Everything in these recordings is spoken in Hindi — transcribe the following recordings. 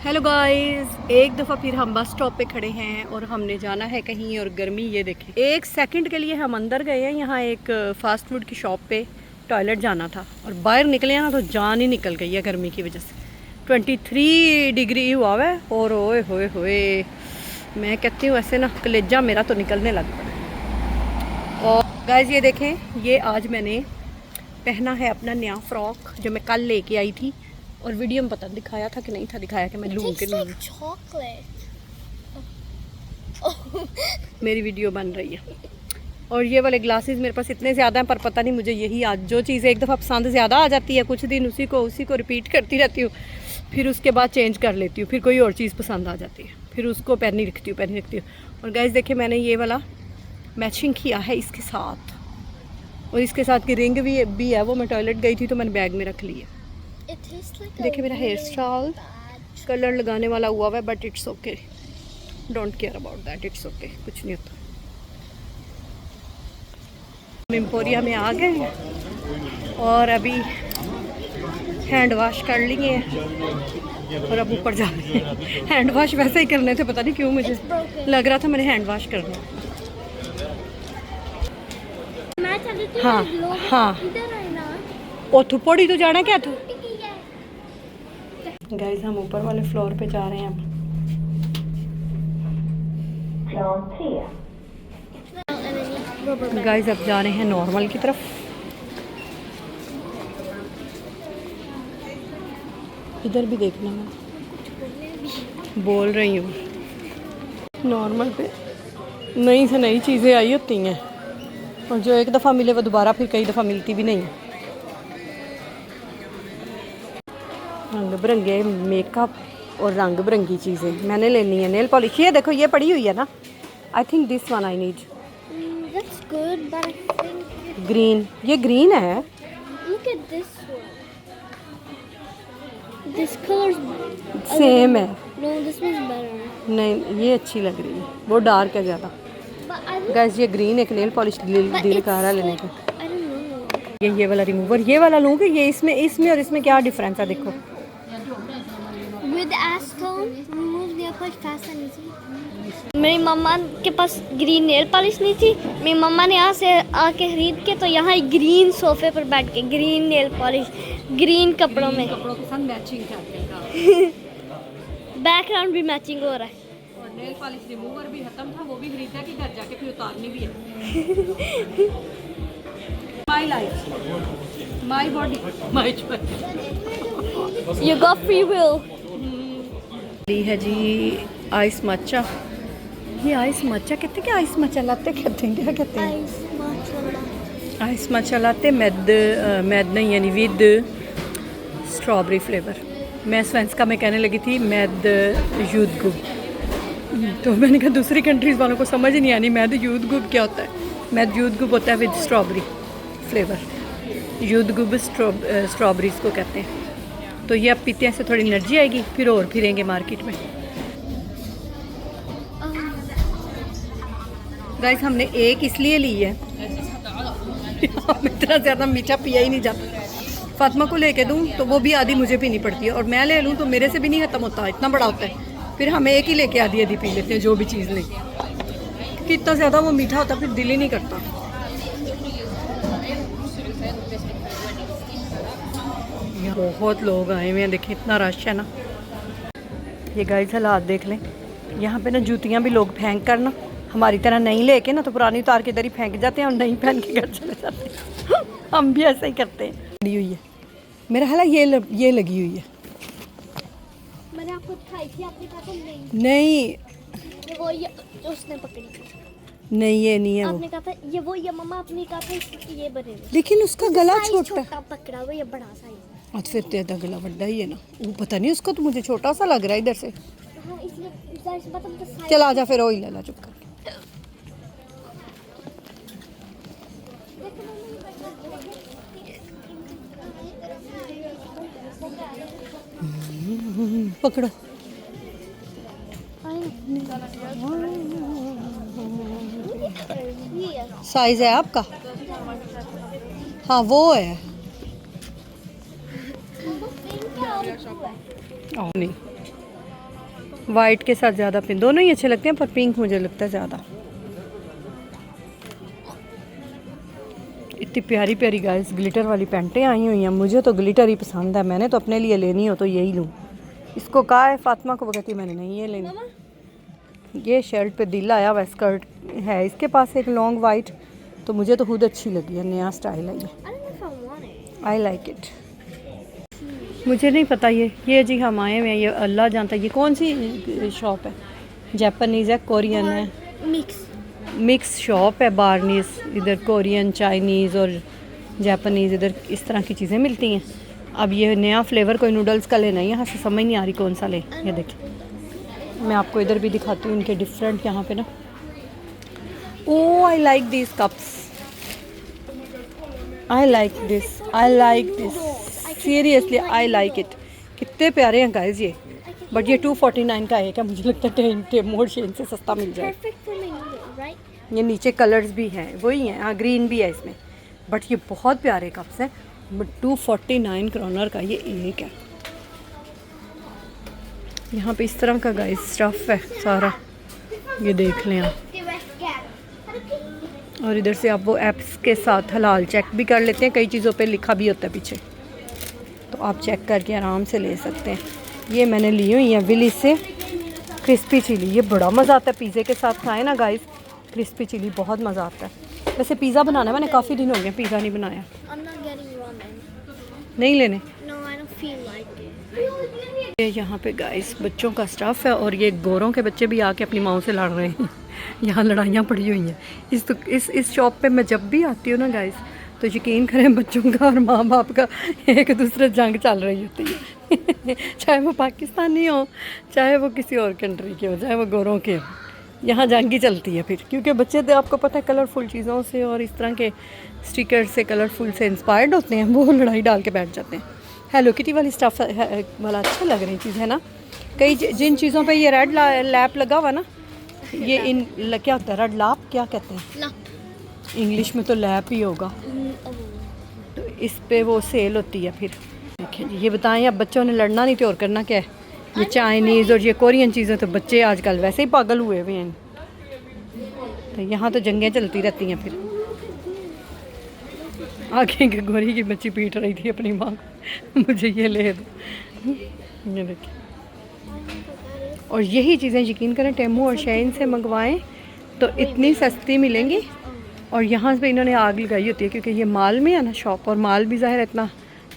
हेलो गाइस, एक दफ़ा फिर हम बस स्टॉप पे खड़े हैं और हमने जाना है कहीं। और गर्मी ये देखें, एक सेकंड के लिए हम अंदर गए हैं। यहाँ एक फ़ास्ट फूड की शॉप पे टॉयलेट जाना था और बाहर निकले हैं ना तो जान ही निकल गई है गर्मी की वजह से। 23 डिग्री हुआ है और ओए होए होए, मैं कहती हूँ ऐसे ना कलेजा मेरा तो निकलने लग पड़ा। और गाइस ये देखें, ये आज मैंने पहना है अपना नया फ्रॉक जो मैं कल लेके आई थी। और वीडियो में पता दिखाया था कि नहीं था दिखाया कि मैं लूँ कि नहीं। मेरी वीडियो बन रही है। और ये वाले ग्लासेस मेरे पास इतने ज़्यादा हैं, पर पता नहीं मुझे यही आज जो चीज़ एक दफ़ा पसंद ज़्यादा आ जाती है, कुछ दिन उसी को रिपीट करती रहती हूँ, फिर उसके बाद चेंज कर लेती हूँ, फिर कोई और चीज़ पसंद आ जाती है, फिर उसको पहनी रखती हूँ। और गाइस देखिए, मैंने ये वाला मैचिंग किया है इसके साथ, और इसके साथ की रिंग भी है। वो मैं टॉयलेट गई थी तो मैंने बैग में रख ली है। देखिए मेरा हेयर स्टाइल कलर लगाने वाला हुआ है, but it's okay, don't care about that, it's okay, कुछ नहीं होता। हम एम्पोरिया में आ गए हैं और अभी हैंड वॉश कर लिए हैं और अब ऊपर जा रहे हैं। हैंड वॉश वैसे ही करने थे, पता नहीं क्यों मुझे लग रहा था मैंने हैंड वॉश करना। हाँ हाँ, ओ थुपड़ी तो जाना क्या था। गाइस हम ऊपर वाले फ्लोर पे जा रहे हैं अब। गाइस अब जा रहे हैं नॉर्मल की तरफ। इधर भी देखना, मैं बोल रही हूँ नॉर्मल पे नई से नई चीज़ें आई होती हैं, और जो एक दफ़ा मिले वो दोबारा फिर कई दफ़ा मिलती भी नहीं है। रंग बिरंगे मेकअप और रंग बिरंगी चीज़ें मैंने लेनी है। नेल पॉलिश, ये देखो ये पड़ी हुई है ना, I think this one I need. Green, ये ग्रीन है। Look at this one. This color's same है। no, this one's better. नहीं ये अच्छी लग रही है, वो डार्क है ज़्यादा। But I don't, गैस ये ग्रीन एक नेल पॉलिश दिल का रहा लेने का। I don't know. ये वाला रिमूवर, ये वाला लूँगी। ये इसमें और इसमें क्या डिफरेंस है देखो। With acetone, remove nail polish fast and easy. मेरी मम्मा के पास ग्रीन नेल पॉलिश नहीं थी। मेरी मम्मा ने यहाँ से आके खरीद के तो यहाँ ग्रीन सोफे पर बैठ के ग्रीन नेल पॉलिश ग्रीन कपड़ों में, कपड़ों के साथ मैचिंग करते हैं। बैकग्राउंड भी मैचिंग हो रहा है। और नेल पॉलिश रिमूवर भी खत्म था, वो भी खरीदा कि घर जाके फिर उतारनी भी है। My life, my body, my choice. You got free will. है जी आइस मचा। ये आइस मचा कहते क्या, आइस मचा लाते कहते हैं, क्या कहते हैं? आइस मचा लाते मैद नहीं, यानी विद स्ट्रॉबेरी फ्लेवर। मैं स्वेंस्का में कहने लगी थी मैद यूद गुब, तो मैंने कहा दूसरी कंट्रीज़ वालों को समझ नहीं आनी मैद यूद गुब क्या होता है। मैद यूद गुब होता है विद स्ट्रॉबेरी फ्लेवर, यूद गुब स्ट्रॉबेरीज को कहते हैं। तो ये अब पीते हैं, से थोड़ी एनर्जी आएगी, फिर और फिरेंगे मार्केट में। गाइस हमने एक इसलिए ली है, इतना ज़्यादा मीठा पिया ही नहीं जाता। फातिमा को लेके दूँ तो वो भी आधी मुझे पीनी पड़ती है, और मैं ले लूँ तो मेरे से भी नहीं ख़त्म होता, इतना बड़ा होता है। फिर हम एक ही लेके आधी पी लेते हैं जो भी चीज़ लें, क्योंकि इतना ज़्यादा वो मीठा होता फिर दिल ही नहीं करता। बहुत लोग आए हुए हैं, देखें इतना रश है ना। ये गाइस हालात देख लें, यहाँ पे ना जूतियाँ भी लोग फेंक कर ना हमारी तरह नहीं लेके ना, तो पुरानी उतार के इधर ही फेंक जाते हैं और नहीं पहन के घर चले जाते हैं। हम भी ऐसा ही करते हैं। लगी हुई है मेरा ख्याल ये लगी हुई है। मैंने आपको दिखाई थी, आपने कहा था नहीं। नहीं ये वो ये जो उसने पकड़ी थी। नहीं ये नहीं है आपने कहा था ये वो, ये मम्मा आपने कहा था इसकी ये बने हुए। लेकिन उसका गला छोटा है। छोटा पकड़ा हुआ, ये बड़ा साइज है। आज फिर तेरा गला बड़ा ही है ना, वो पता नहीं उसका तो मुझे छोटा सा लग रहा है इधर से। हाँ, इसलिए मतलब चल आजा फिर, वही ले ला चुप कर। पकड़ो। साइज है आपका? हाँ वो है। नहीं वाइट के साथ ज़्यादा पिंक, दोनों ही अच्छे लगते हैं पर पिंक मुझे लगता है ज़्यादा। इतनी प्यारी प्यारी गाइस ग्लिटर वाली पैंटें आई हुई हैं। मुझे तो ग्लिटर ही पसंद है, मैंने तो अपने लिए लेनी हो तो यही लूँ। इसको कहा है फातिमा को, वो कहती मैंने नहीं ये लेनी। ये शर्ट पे दिल आया हुआ स्कर्ट है इसके पास एक लॉन्ग वाइट, तो मुझे तो खुद अच्छी लगी है, नया स्टाइल है ये, आई लाइक इट। मुझे नहीं पता ये जी हम आए हुए हैं, ये अल्लाह जानता है ये कौन सी शॉप है, जापानीज़ है कोरियन है, मिक्स शॉप है बार्नीस, इधर कोरियन चाइनीज़ और जापानीज़ इधर इस तरह की चीज़ें मिलती हैं। अब ये नया फ्लेवर कोई नूडल्स का लेना है, यहाँ से समझ नहीं आ रही कौन सा ले। ये देखिए मैं आपको इधर भी दिखाती हूँ इनके डिफरेंट यहाँ पे ना। Oh I like this cups, I like this seriously I like it. कितने प्यारे हैं गाइस ये, बट ये 249 का है क्या, मुझे लगता है टेमोर शेन से सस्ता मिल जाए। ये नीचे कलर्स भी हैं वही हैं, हाँ ग्रीन भी है इसमें, बट ये बहुत प्यारे कप्स हैं। बट 249 क्रोनर का ये एक है। यहाँ पे इस तरह का गाइस स्टफ है सारा, ये देख लें आप। और इधर से आप वो ऐप्स के साथ हलाल चेक भी कर लेते हैं, कई चीज़ों पे लिखा भी होता है पीछे, तो आप चेक करके आराम से ले सकते हैं। ये मैंने ली हुई है विली से क्रिस्पी चिली, ये बड़ा मज़ा आता है पिज़्ज़े के साथ खाएं ना गाइस, क्रिस्पी चिली बहुत मज़ा आता है। वैसे पिज़्ज़ा बनाना है, मैंने काफ़ी दिन हो गए पिज़्ज़ा नहीं बनाया। नहीं लेने ये यहाँ पे गाइस बच्चों का स्टफ़ है, और ये गोरों के बच्चे भी आके अपनी माओ से लड़ रहे हैं। यहाँ लड़ाइयाँ पड़ी हुई हैं इस शॉप पे। मैं जब भी आती हूँ ना गाइस, तो यकीन करें बच्चों का और माँ बाप का एक दूसरे जंग चल रही होती है। चाहे वो पाकिस्तानी हो, चाहे वो किसी और कंट्री के हो, चाहे वो गोरों के हो, यहाँ जंग ही चलती है फिर। क्योंकि बच्चे तो आपको पता है कलरफुल चीज़ों से और इस तरह के स्टिकर से कलरफुल से इंस्पायर्ड होते हैं, वो लड़ाई डाल के बैठ जाते हैं। हेलो किटी वाली स्टफ वाला अच्छा लग रही चीज़ है ना। कई जिन चीज़ों पे ये रेड लैप लगा हुआ ना, ये इन क्या होता है, रेड लाप क्या कहते हैं इंग्लिश में, तो लैप ही होगा। तो इस पे वो सेल होती है फिर। देखिए जी, ये बताएं अब बच्चों ने लड़ना नहीं तो और करना क्या है। ये चाइनीज़ और ये कोरियन चीज़ें तो बच्चे आजकल वैसे ही पागल हुए हुए हैं, तो यहाँ तो जंगें चलती रहती हैं। फिर आगे के गोरी की बच्ची पीट रही थी अपनी माँ को, मुझे ये ले दो। ये देखिए, और यही चीज़ें यकीन करें टेमू और शेन से मंगवाएं तो इतनी सस्ती मिलेंगी। और यहाँ पे इन्होंने आग लगाई होती है क्योंकि ये माल में है ना शॉप, और माल भी ज़ाहिर इतना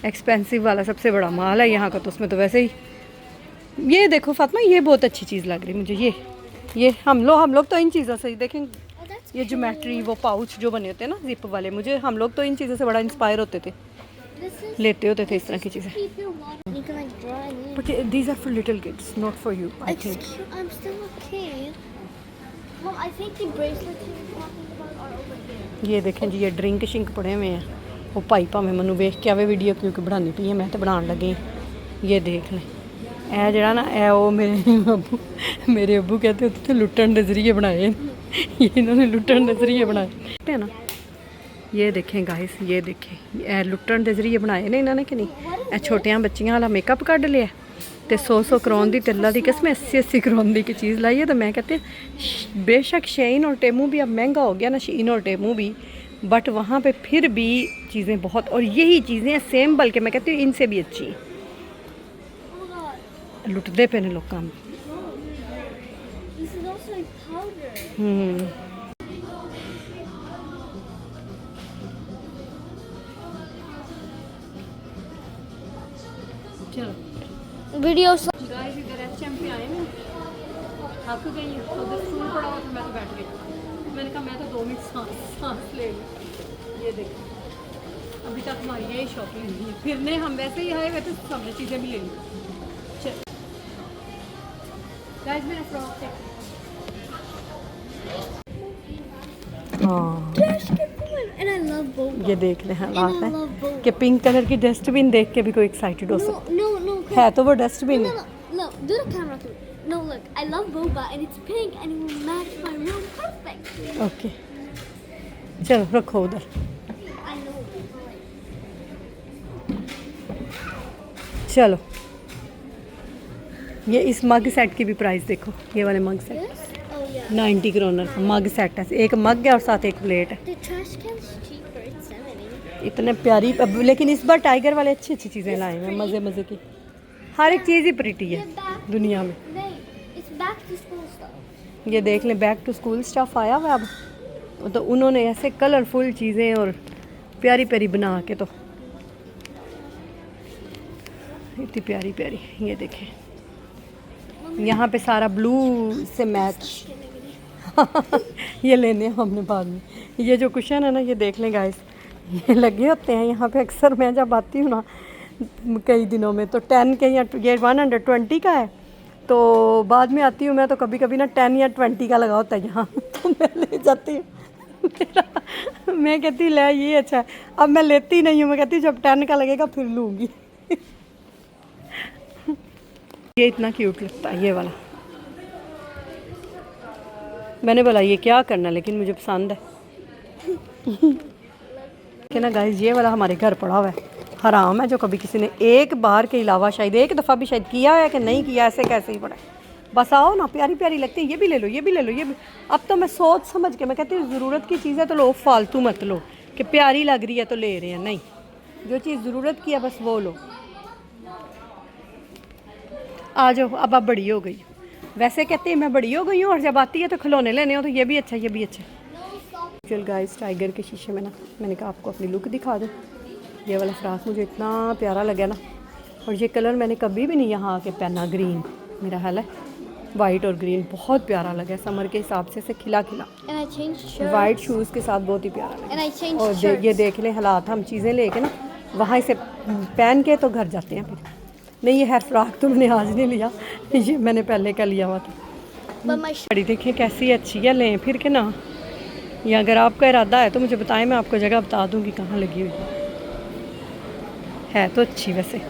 एक्सपेंसिव वाला सबसे बड़ा माल है यहाँ का, तो उसमें तो वैसे ही। ये देखो फातिमा, ये बहुत अच्छी चीज़ लग रही मुझे। ये हम लोग तो इन चीज़ों से ही देखें, ये ज्योमेट्री वो पाउच जो बने होते हैं ना जिप वाले, मुझे हम लोग तो इन चीज़ों से बड़ा इंस्पायर होते थे, लेते होते थे इस तरह की चीज़ें। But these are for little kids, not for you I think. ये देखें जी, ये ड्रिंक शिंक पड़े हुए हैं। वो भाई भावें मैनू वेख के आवे वीडियो क्योंकि बनानी पई है, मैं तो बनाने लगी। ये देख लें, ए जरा ना ए वो मेरे अब्बू कहते होते थे लुट्टन के जरिए बनाए, ये इन्होंने लुट्टन के जरिए बनाए है ना। ये देखें गाइस, ये देखें ए लुट्टन के जरिए बनाए ने इन्होंने कि नहीं। ए छोटियां बच्चियां वाला मेकअप कढ़ लिया तो 100 करोड़ की टल्ला की किस्म 80 करोड़ की चीज़ लाई है। तो मैं कहते हैं बेशक शेइन और टेमू भी अब महंगा हो गया ना, शीन और टेमू भी, बट वहाँ पे फिर भी चीज़ें बहुत, और यही चीज़ें सेम, बल्कि मैं कहती हूँ इनसे भी अच्छी लुटते पे ने लोग काम। वीडियो गाइस इधर एचएम पे आए हैं, थक गई हूँ, तो उधर फूल पड़ा हुआ था, मैं तो बैठ गई। मैंने कहा मैं तो 2 मिनट सांस ले लूँ। ये देखो अभी तक हमारी यही शॉपिंग हुई है, फिरने हम वैसे ही आए हुए थे, सामने चीज़ें भी ले ली। चल गाइस मेरा फ्रॉक चेक। हाँ ये देख ले हालात है कि पिंक कलर की डस्टबिन देख के भी कोई एक्साइटेड हो सकता है। तो वो डस्टबिन है। Look, do the camera through. No, look, I love boba and it's pink and it will match my room perfect. Okay चलो रखो उधर। I know. चलो ये इस मग सेट की भी प्राइस देखो, ये वाले मग सेट This? Oh yeah. 90 करोनर का मग सेट है, एक मग है और साथ एक प्लेट है। The trash can's cheaper. It's 70. इतने प्यारी अब, लेकिन इस बार टाइगर वाले अच्छी अच्छी चीज़ें लाए हैं, मज़े मज़े की। हर एक चीज़ ही प्रिटी है दुनिया में। No, it's back to school stuff. ये देख लें, बैक टू स्कूल स्टफ आया हुआ अब, तो उन्होंने ऐसे कलरफुल चीज़ें और प्यारी प्यारी बना के, तो इतनी प्यारी प्यारी। ये देखें, यहाँ पे सारा ब्लू से मैच ये लेने हैं हमने बाद में। ये जो कुशन है ना, ये देख लें गाइस, ये लगे होते हैं यहाँ पे अक्सर। मैं जब आती हूँ ना कई दिनों में, तो 10 के या ये 120 का है, तो बाद में आती हूँ मैं तो कभी कभी ना 10 या 20 का लगा होता है यहाँ तो मैं ले जाती हूँ मैं कहती हूँ ले ये अच्छा है। अब मैं लेती नहीं हूँ, मैं कहती हूँ जब 10 का लगेगा फिर लूँगी ये इतना क्यूट लगता है ये वाला। मैंने बोला ये क्या करना, लेकिन मुझे पसंद है कि ना गाइस, ये वाला हमारे घर पड़ा हुआ है, हराम है जो कभी किसी ने एक बार के अलावा शायद एक दफ़ा भी शायद किया है कि नहीं किया, ऐसे कैसे ही पड़ा है। बस आओ ना, प्यारी प्यारी लगती है, ये भी ले लो, ये भी ले लो, ये भी। अब तो मैं सोच समझ के, मैं कहती हूँ ज़रूरत की चीज़ है तो लो, फालतू मत लो कि प्यारी लग रही है तो ले रहे हैं, नहीं, जो चीज़ ज़रूरत की है बस वो लो। आ जाओ, अब आप बड़ी हो गई। वैसे कहते हैं मैं बड़ी हो गई हूँ, और जब आती है तो खिलौने लेने हो तो ये भी अच्छा, ये भी अच्छा। चल गाइस, टाइगर के शीशे में ना मैंने कहा आपको अपनी लुक दिखा दूँ। ये वाला फ्राक मुझे इतना प्यारा लगा ना, और ये कलर मैंने कभी भी नहीं यहाँ आके पहना, ग्रीन मेरा हाल है, वाइट और ग्रीन बहुत प्यारा लगा, समर के हिसाब से खिला खिला। And I changed shirts. White shoes के साथ बहुत ही प्यारा लगा। And I changed और shirts. ये देख लें हालात, हम चीज़ें लेके ना वहाँ से पहन के तो घर जाते हैं फिर। नहीं, ये है फ्राक तो मैंने आज नहीं लिया, ये मैंने पहले का लिया हुआ था। But my बड़ी देखें कैसी अच्छी है, लें फिर के ना, या अगर आपका इरादा है तो मुझे बताएं, मैं आपको जगह बता दूँगी कहाँ लगी हुई है तो अच्छी वैसे।